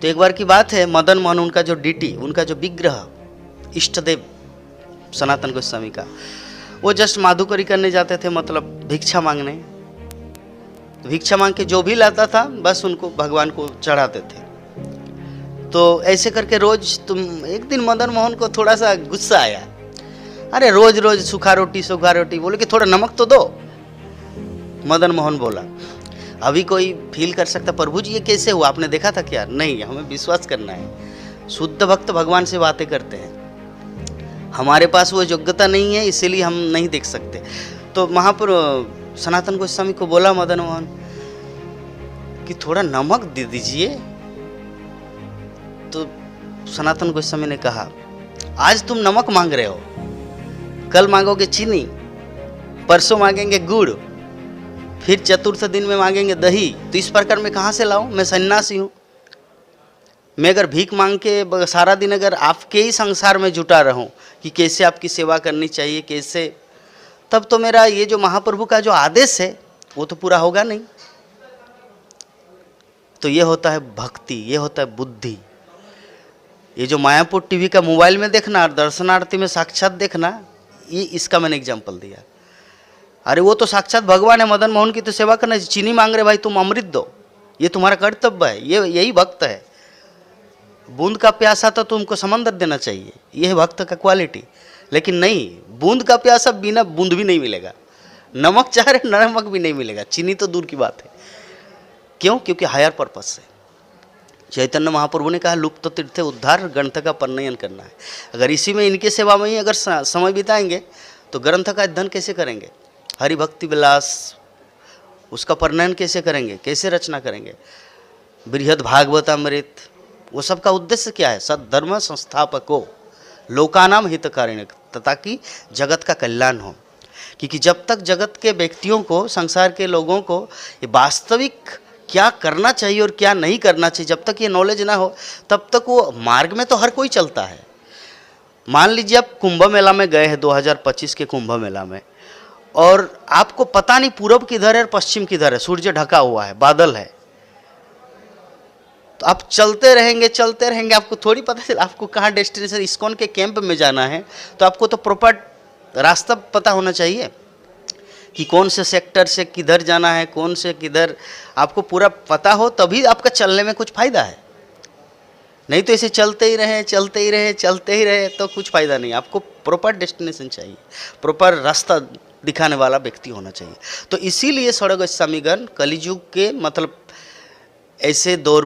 तो एक बार की बात है, मदन मोहन उनका जो डीटी, उनका जो विग्रह इष्ट देव सनातन गोस्वामी का, वो जस्ट माधुकरी करने जाते थे, मतलब भिक्षा मांगने। भिक्षा मांग के जो भी लाता था बस उनको भगवान को चढ़ाते थे। तो ऐसे करके रोज एक दिन मदन मोहन को थोड़ा सा गुस्सा आया, अरे रोज रोज सूखा रोटी, बोले कि थोड़ा नमक तो दो। मदन मोहन बोला, अभी कोई फील कर सकता प्रभु जी ये कैसे हुआ, आपने देखा था क्या? नहीं, हमें विश्वास करना है। शुद्ध भक्त भगवान से बातें करते हैं, हमारे पास वो योग्यता नहीं है, इसीलिए हम नहीं देख सकते। तो महाप्रभु सनातन गोस्वामी को बोला मदन मोहन कि थोड़ा नमक दे दीजिए। तो सनातन गोस्वामी ने कहा, आज तुम नमक मांग रहे हो, कल मांगोगे चीनी, परसों मांगेंगे गुड़, फिर चतुर्थ दिन में मांगेंगे दही। तो इस प्रकार मैं कहाँ से लाऊं? मैं सन्यासी हूँ। मैं अगर भीख मांग के सारा दिन अगर आपके ही संसार में जुटा रहूं कि कैसे आपकी सेवा करनी चाहिए, कैसे, तब तो मेरा ये जो महाप्रभु का जो आदेश है वो तो पूरा होगा नहीं। तो ये होता है भक्ति, ये होता है बुद्धि। ये जो मायापुर टीवी का मोबाइल में देखना और दर्शनार्थी में साक्षात देखना, ये इसका मैंने एग्जाम्पल दिया। अरे वो तो साक्षात भगवान है, मदन मोहन की तो सेवा करना। चीनी मांग रहे भाई, तुम अमृत दो, ये तुम्हारा कर्तव्य है, ये यही भक्त है। बूंद का प्यासा तो तुमको समंदर देना चाहिए, यह है भक्त का क्वालिटी। लेकिन नहीं, बूंद का प्यासा बिना बूंद भी नहीं मिलेगा, नमक चाह रहे नमक भी नहीं मिलेगा, चीनी तो दूर की बात है। क्यों? क्योंकि हायर पर्पस से चैतन्य महाप्रभु ने कहा, लुप्त तीर्थ उद्धार ग्रंथ का परिणयन करना है। अगर इसी में, इनके सेवा में ही अगर समय बिताएंगे तो ग्रंथ का अध्ययन कैसे करेंगे? हरि भक्ति विलास, उसका परिणयन कैसे करेंगे, कैसे रचना करेंगे? बृहद भागवतामृत, वो सब का उद्देश्य क्या है? सद्धर्म संस्थापको लोकानाम हितकारिणी, ताकि जगत का कल्याण हो। क्योंकि जब तक जगत के व्यक्तियों को, संसार के लोगों को ये वास्तविक क्या करना चाहिए और क्या नहीं करना चाहिए, जब तक ये नॉलेज ना हो, तब तक वो मार्ग में तो हर कोई चलता है। मान लीजिए आप कुंभ मेला में गए हैं, 2025 के कुंभ मेला में, और आपको पता नहीं पूरब किधर है और पश्चिम किधर है, सूर्य ढका हुआ है, बादल है, तो आप चलते रहेंगे, आपको थोड़ी पता चल आपको कहाँ डेस्टिनेशन, इस्कॉन के कैंप में जाना है, तो आपको तो प्रॉपर रास्ता पता होना चाहिए कि कौन से सेक्टर से किधर जाना है, कौन से किधर, आपको पूरा पता हो, तभी आपका चलने में कुछ फ़ायदा है। नहीं तो ऐसे चलते ही रहे तो कुछ फ़ायदा नहीं। आपको प्रॉपर डेस्टिनेशन चाहिए, प्रॉपर रास्ता दिखाने वाला व्यक्ति होना चाहिए। तो इसीलिए षड् गोस्वामीगण कलियुग के, मतलब ऐसे दौर